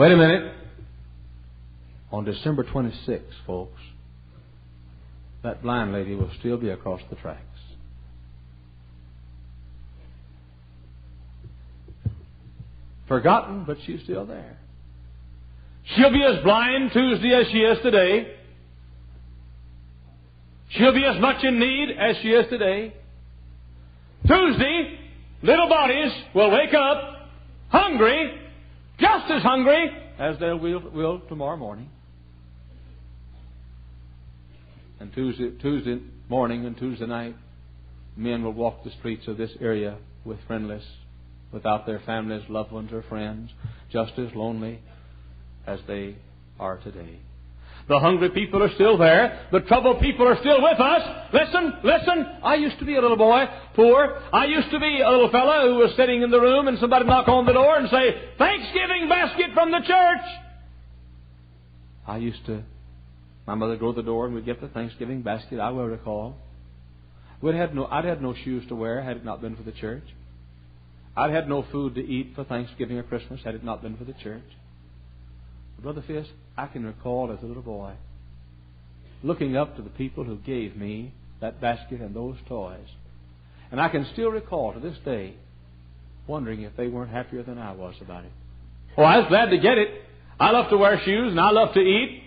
Wait a minute. On December 26th, folks, that blind lady will still be across the tracks. Forgotten, but she's still there. She'll be as blind Tuesday as she is today. She'll be as much in need as she is today. Tuesday, little bodies will wake up hungry, just as hungry as they will tomorrow morning. And Tuesday morning and Tuesday night, men will walk the streets of this area with friendless, without their families, loved ones, or friends, just as lonely as they are today. The hungry people are still there. The troubled people are still with us. Listen, listen. I used to be a little boy, poor. I used to be a little fellow who was sitting in the room and somebody knock on the door and say, "Thanksgiving basket from the church." My mother would go to the door and we'd get the Thanksgiving basket. I will recall. I'd had no shoes to wear had it not been for the church. I'd had no food to eat for Thanksgiving or Christmas had it not been for the church. Brother Fisk, I can recall as a little boy looking up to the people who gave me that basket and those toys. And I can still recall to this day wondering if they weren't happier than I was about it. Oh, I was glad to get it. I love to wear shoes and I love to eat.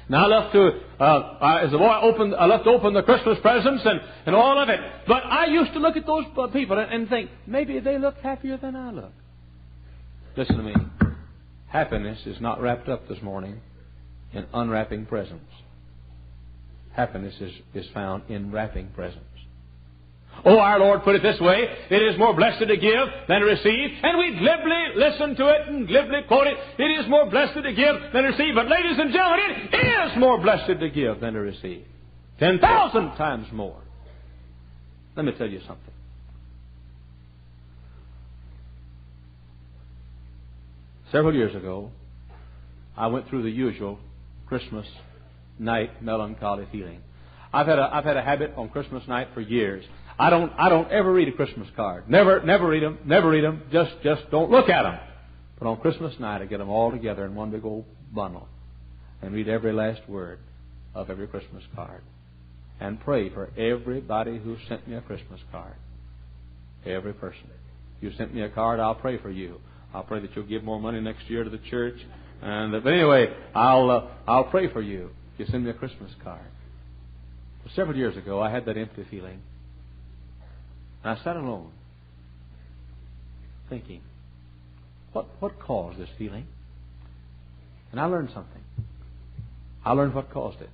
And I love to, as a boy, I love to open the Christmas presents and all of it. But I used to look at those people and think, maybe they look happier than I look. Listen to me. Happiness is not wrapped up this morning in unwrapping presents. Happiness is found in wrapping presents. Oh, our Lord put it this way, it is more blessed to give than to receive. And we glibly listen to it and glibly quote it. It is more blessed to give than to receive. But ladies and gentlemen, it is more blessed to give than to receive. 10,000 times more. Let me tell you something. Several years ago, I went through the usual Christmas night melancholy feeling. I've had a habit on Christmas night for years. I don't ever read a Christmas card. Never read them. Just don't look at them. But on Christmas night, I get them all together in one big old bundle and read every last word of every Christmas card and pray for everybody who sent me a Christmas card. Every person. If you sent me a card, I'll pray for you. I'll pray that you'll give more money next year to the church. But anyway, I'll pray for you if you send me a Christmas card. Well, several years ago, I had that empty feeling. And I sat alone, thinking, what caused this feeling? And I learned something. I learned what caused it.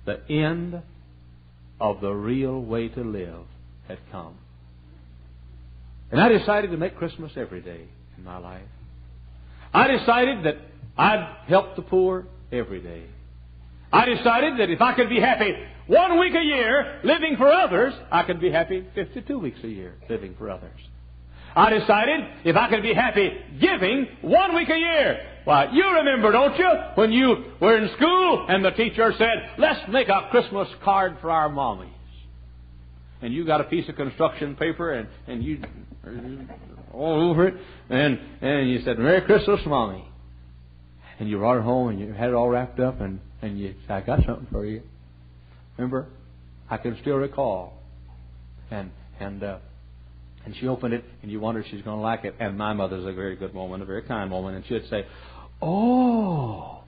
The end of the real way to live had come. And I decided to make Christmas every day in my life. I decided that I'd help the poor every day. I decided that if I could be happy 1 week a year living for others, I could be happy 52 weeks a year living for others. I decided if I could be happy giving 1 week a year. Why, you remember, don't you, when you were in school and the teacher said, "Let's make a Christmas card for our mommies." And you got a piece of construction paper and you all over it, and you said, "Merry Christmas, Mommy." And you brought it home and you had it all wrapped up and you said, "I got something for you." Remember? I can still recall. And she opened it and you wondered if she's going to like it. And my mother's a very good woman, a very kind woman, and she'd say, "Oh,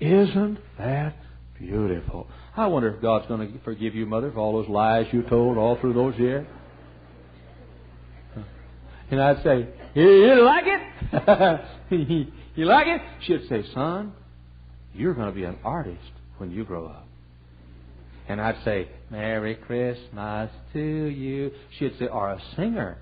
isn't that beautiful?" I wonder if God's going to forgive you, Mother, for all those lies you told all through those years. And I'd say, "You like it? You like it?" She'd say, "Son, you're going to be an artist when you grow up." And I'd say, "Merry Christmas to you." She'd say, "Or a singer."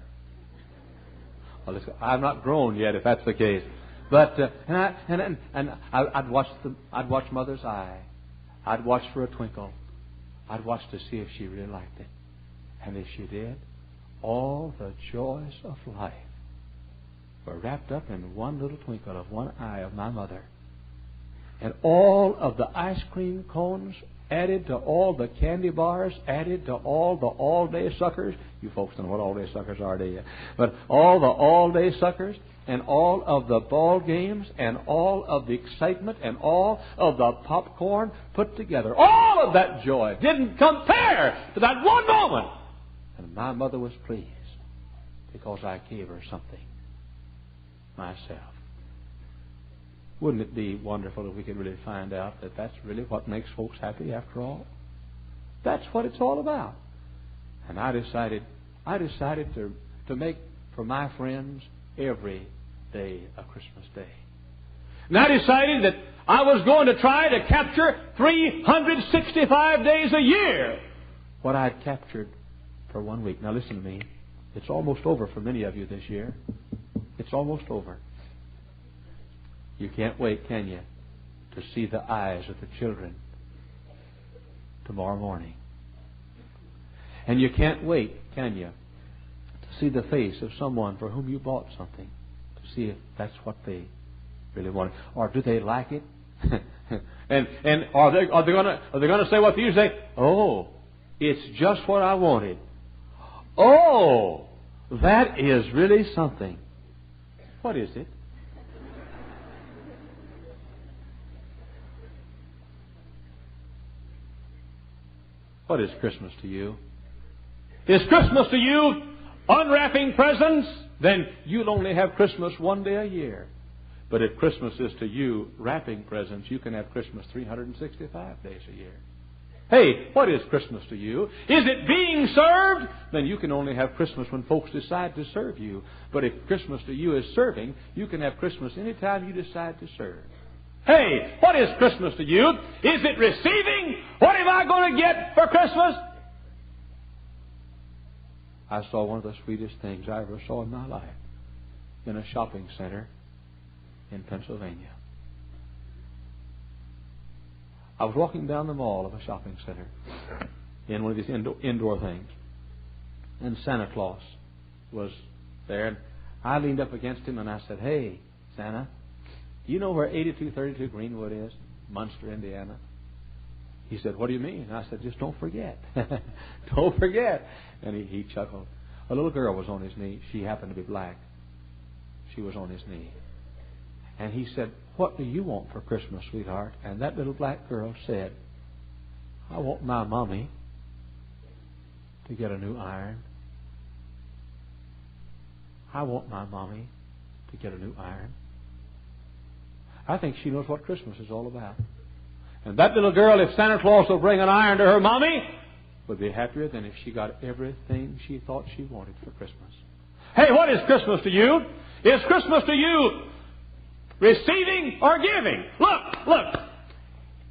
Well, I'm not grown yet, if that's the case. But I'd watch Mother's eye. I'd watch for a twinkle. I'd watch to see if she really liked it. And if she did, all the joys of life were wrapped up in one little twinkle of one eye of my mother. And all of the ice cream cones added to all the candy bars, added to all the all-day suckers. You folks don't know what all-day suckers are, do you? But all the all-day suckers and all of the ball games and all of the excitement and all of the popcorn put together, all of that joy didn't compare to that one moment. And my mother was pleased because I gave her something myself. Wouldn't it be wonderful if we could really find out that that's really what makes folks happy after all? That's what it's all about. And I decided to make for my friends every day a Christmas day. And I decided that I was going to try to capture 365 days a year what I'd captured for 1 week. Now listen to me. It's almost over for many of you this year. It's almost over. You can't wait, can you, to see the eyes of the children tomorrow morning. And you can't wait, can you, to see the face of someone for whom you bought something, to see if that's what they really want, or do they like it? and are they going to say what you say? Oh, it's just what I wanted. Oh, that is really something. What is it? What is Christmas to you? Is Christmas to you unwrapping presents? Then you'll only have Christmas one day a year. But if Christmas is to you wrapping presents, you can have Christmas 365 days a year. Hey, what is Christmas to you? Is it being served? Then you can only have Christmas when folks decide to serve you. But if Christmas to you is serving, you can have Christmas anytime you decide to serve. Hey, what is Christmas to you? Is it receiving? What am I going to get for Christmas? I saw one of the sweetest things I ever saw in my life in a shopping center in Pennsylvania. I was walking down the mall of a shopping center in one of these indoor things, and Santa Claus was there, and I leaned up against him and I said, "Hey, Santa, you know where 8232 Greenwood is? Munster, Indiana." He said, "What do you mean?" And I said, "Just don't forget." Don't forget. And he chuckled. A little girl was on his knee. She happened to be black. She was on his knee. And he said, "What do you want for Christmas, sweetheart?" And that little black girl said, "I want my mommy to get a new iron. I want my mommy to get a new iron." I think she knows what Christmas is all about. And that little girl, if Santa Claus will bring an iron to her mommy, would be happier than if she got everything she thought she wanted for Christmas. Hey, what is Christmas to you? Is Christmas to you receiving or giving? Look.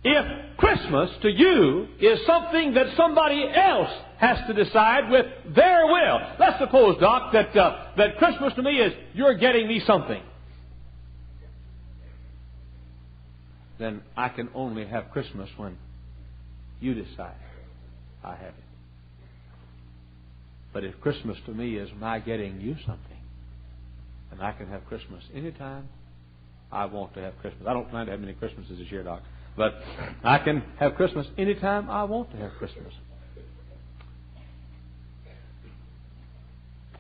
If Christmas to you is something that somebody else has to decide with their will. Let's suppose, Doc, that Christmas to me is you're getting me something. Then I can only have Christmas when you decide I have it. But if Christmas to me is my getting you something, then I can have Christmas anytime I want to have Christmas. I don't plan to have many Christmases this year, Doc, but I can have Christmas anytime I want to have Christmas.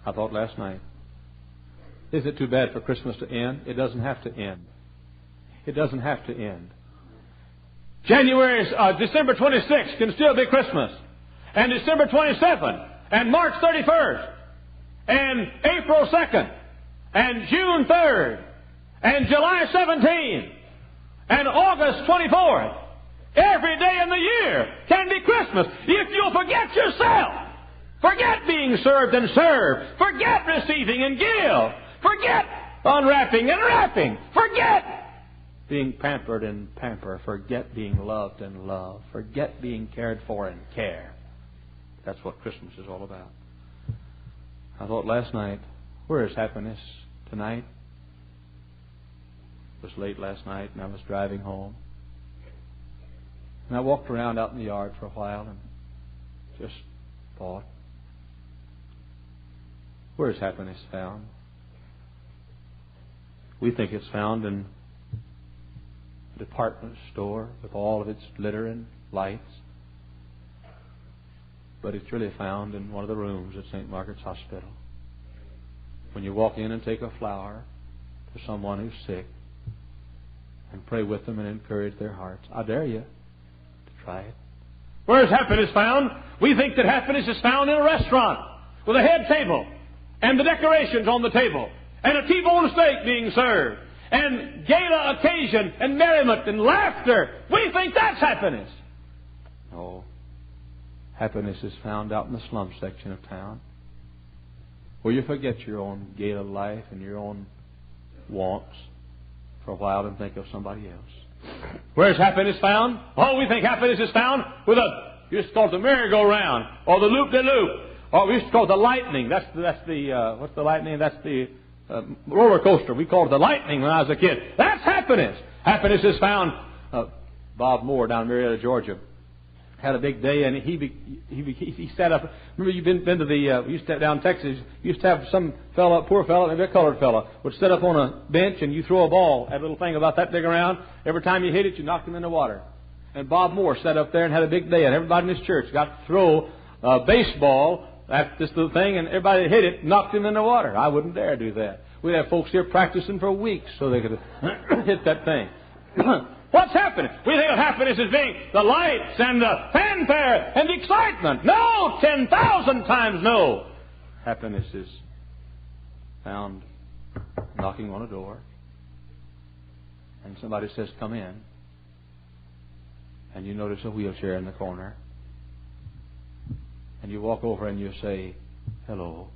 I thought last night, is it too bad for Christmas to end? It doesn't have to end. It doesn't have to end. December 26th can still be Christmas. And December 27th. And March 31st. And April 2nd. And June 3rd. And July 17th. And August 24th. Every day in the year can be Christmas. If you'll forget yourself. Forget being served and serve. Forget receiving and give. Forget unwrapping and wrapping. Forget being pampered and pamper. Forget being loved and love. Forget being cared for and care. That's what Christmas is all about. I thought last night, where is happiness tonight? It was late last night and I was driving home. And I walked around out in the yard for a while and just thought, where is happiness found? We think it's found in a department store with all of its glitter and lights. But it's really found in one of the rooms at St. Margaret's Hospital. When you walk in and take a flower to someone who's sick and pray with them and encourage their hearts. I dare you to try it. Where is happiness found? We think that happiness is found in a restaurant with a head table and the decorations on the table and a T-bone steak being served and gala occasion and merriment and laughter. We think that's happiness. No. Happiness is found out in the slum section of town, where you forget your own gala life and your own wants for a while and think of somebody else. Where's happiness found? Oh, we think happiness is found with we used to call it the merry-go-round, or the loop-de-loop, or we used to call it the lightning. That's the what's the lightning? That's the roller coaster. We called it the lightning when I was a kid. That's happiness. Happiness is found. Bob Moore down in Marietta, Georgia, had a big day, and he sat up. Remember, you've been to the we used to have down in Texas. You used to have some fella, poor fella, maybe a colored fella, would sit up on a bench and you throw a ball, that little thing about that big around. Every time you hit it, you knocked him in the water. And Bob Moore sat up there and had a big day, and everybody in his church got to throw a baseball at this little thing, and everybody that hit it knocked him in the water. I wouldn't dare do that. We'd have folks here practicing for weeks so they could hit that thing. What's happening? We think of happiness as being the lights and the fanfare and the excitement. No! 10,000 times no! Happiness is found knocking on a door, and somebody says, "Come in." And you notice a wheelchair in the corner. And you walk over and you say, "Hello.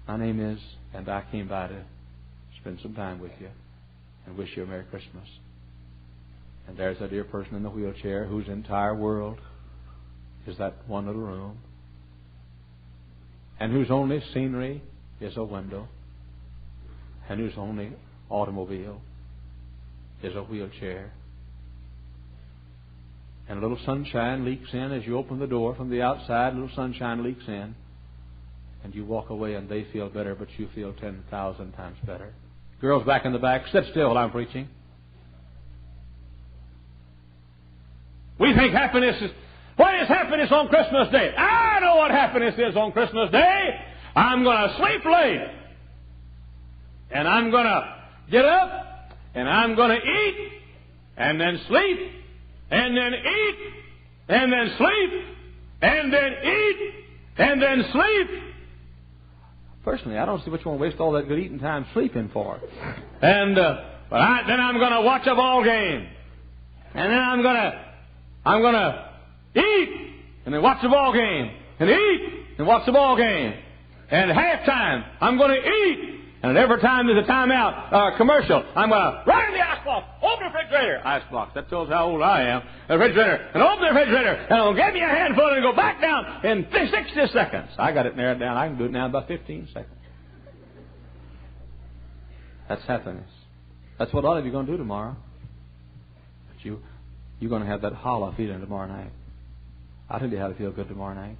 My name is, and I came by to spend some time with you and wish you a Merry Christmas." And there's a dear person in the wheelchair whose entire world is that one little room, and whose only scenery is a window, and whose only automobile is a wheelchair. And a little sunshine leaks in as you open the door from the outside. A little sunshine leaks in. And you walk away and they feel better, but you feel 10,000 times better. Girls back in the back, sit still while I'm preaching. We think happiness is... What is happiness on Christmas Day? I know what happiness is on Christmas Day. I'm going to sleep late. And I'm going to get up. And I'm going to eat. And then sleep. And then eat, and then sleep, and then eat, and then sleep. Personally, I don't see what you want to waste all that good eating time sleeping for. And then I'm going to watch a ball game, and then I'm going to eat, and then watch the ball game, and eat, and watch the ball game. And at halftime, I'm going to eat. And every time there's a timeout commercial, I'm going to run in the icebox, open the refrigerator. Icebox, that tells how old I am. The refrigerator, and open the refrigerator, and I'll give me a handful and go back down in 60 seconds. I got it narrowed down. I can do it now in about 15 seconds. That's happiness. That's what a lot of you are going to do tomorrow. But you're going to have that hollow feeling tomorrow night. I'll tell you how to feel good tomorrow night.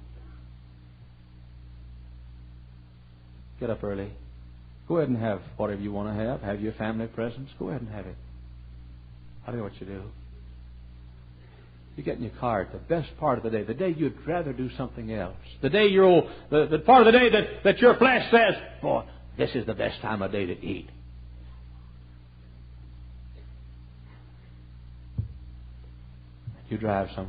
Get up early. Go ahead and have whatever you want to have. Have your family presents. Go ahead and have it. I'll tell you what you do. You get in your car at the best part of the day, the day you'd rather do something else. The day the part of the day that your flesh says, "Boy, this is the best time of day to eat." You drive somewhere.